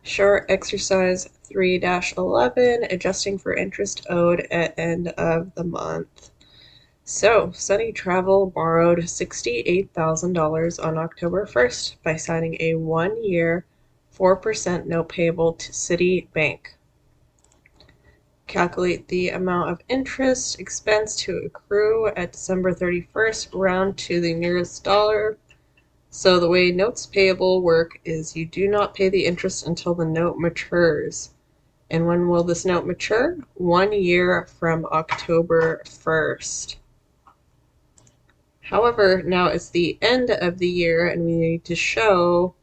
Short exercise 3-11, adjusting for interest owed at end of the month. So, Sunny Travel borrowed $68,000 on October 1st by signing a 1-year 4% note payable to Citibank. Calculate the amount of interest expense to accrue at December 31st, round to the nearest dollar. So the way notes payable work is you do not pay the interest until the note matures. And when will this note mature? 1 year from October 1st. However, now it's the end of the year and we need to show,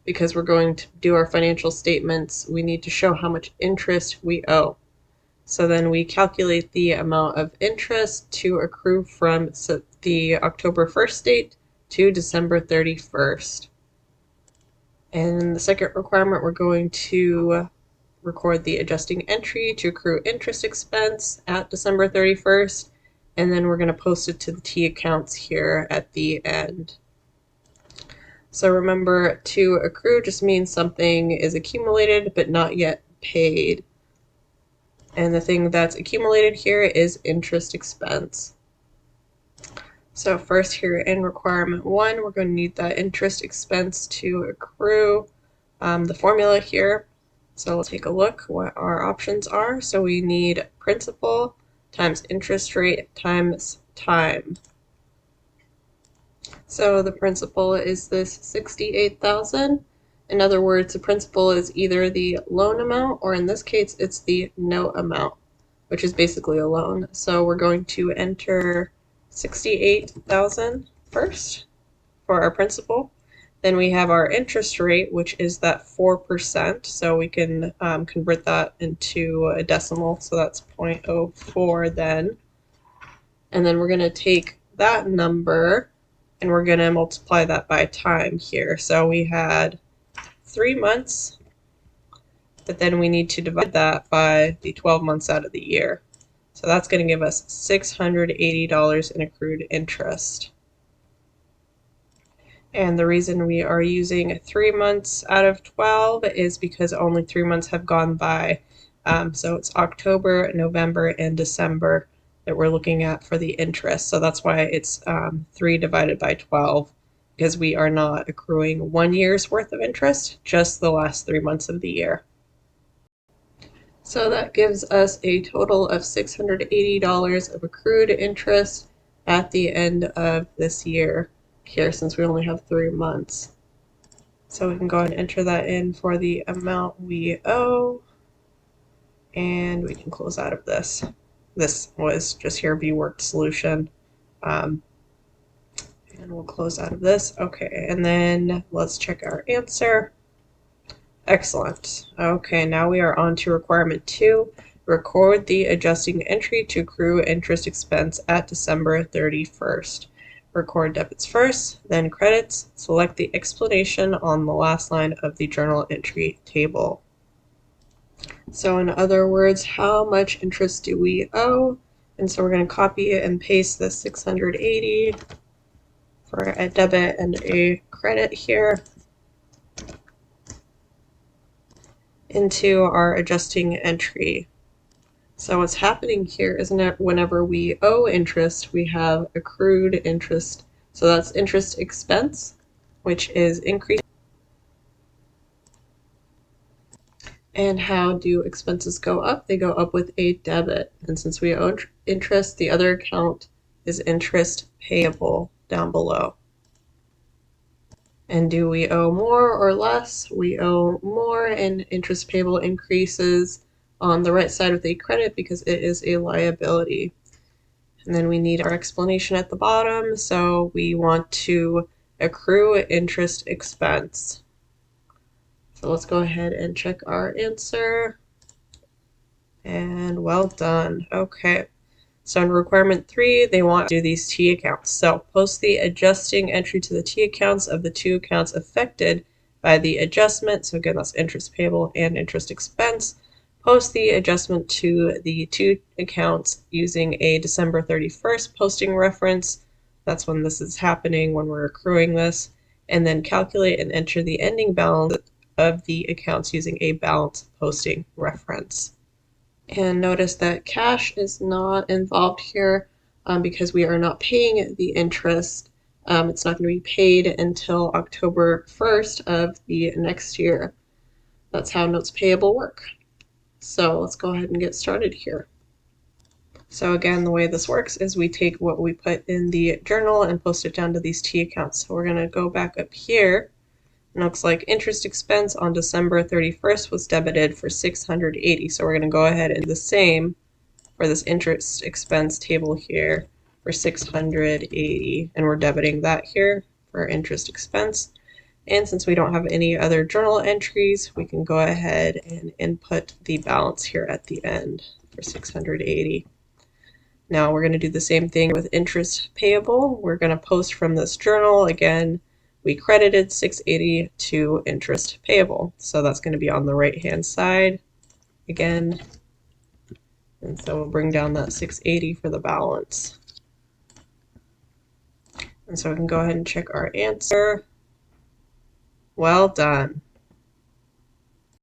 because we're going to do our financial statements, we need to show how much interest we owe. So then we calculate the amount of interest to accrue from the October 1st date to December 31st. And the second requirement, we're going to record the adjusting entry to accrue interest expense at December 31st, and then we're going to post it to the T accounts here at the end. So remember, to accrue just means something is accumulated but not yet paid. And the thing that's accumulated here is interest expense. So first here in requirement 1, we're going to need that interest expense to accrue. The formula here, so we'll take a look what our options are. So we need principal times interest rate times time. So the principal is this 68,000. In other words, the principal is either the loan amount, or in this case, it's the note amount, which is basically a loan. So we're going to enter 68,000 first for our principal. Then we have our interest rate, which is that 4%. So we can convert that into a decimal. So that's 0.04 then. And then we're going to take that number and we're going to multiply that by time here. So we had 3 months, but then we need to divide that by the 12 months out of the year. So that's going to give us $680 in accrued interest. And the reason we are using 3 months out of 12 is because only 3 months have gone by. So it's October, November, and December that we're looking at for the interest. So that's why it's 3 divided by 12, because we are not accruing 1 year's worth of interest, just the last 3 months of the year. So that gives us a total of $680 of accrued interest at the end of this year here, since we only have 3 months. So we can go ahead and enter that in for the amount we owe, and we can close out of this. This was just here view worked solution. And we'll close out of this. Okay, and then let's check our answer. Excellent. Okay, now we are on to requirement 2. Record the adjusting entry to accrue interest expense at December 31st. Record debits first, then credits. Select the explanation on the last line of the journal entry table. So in other words, how much interest do we owe? And so we're going to copy it and paste the 680 for a debit and a credit here into our adjusting entry. So what's happening here is that whenever we owe interest, we have accrued interest. So that's interest expense, which is increased. And how do expenses go up? They go up with a debit. And since we owe interest, the other account is interest payable down below. And do we owe more or less? We owe more, and interest payable increases on the right side of the credit because it is a liability. And then we need our explanation at the bottom. So we want to accrue interest expense. So let's go ahead and check our answer. And well done. Okay. So in requirement 3, they want to do these T accounts. So post the adjusting entry to the T accounts of the 2 accounts affected by the adjustment. So again, that's interest payable and interest expense. Post the adjustment to the 2 accounts using a December 31st posting reference. That's when this is happening, when we're accruing this. And then calculate and enter the ending balance of the accounts using a balance posting reference. And notice that cash is not involved here because we are not paying the interest. It's not going to be paid until October 1st of the next year. That's how notes payable work. So let's go ahead and get started here. So again, the way this works is we take what we put in the journal and post it down to these T accounts. So we're going to go back up here. It looks like interest expense on December 31st was debited for $680. So we're going to go ahead and do the same for this interest expense table here for $680. And we're debiting that here for interest expense. And since we don't have any other journal entries, we can go ahead and input the balance here at the end for $680. Now we're going to do the same thing with interest payable. We're going to post from this journal. Again, we credited $680 to interest payable. So that's going to be on the right-hand side again. And so we'll bring down that $680 for the balance. And so we can go ahead and check our answer. Well done.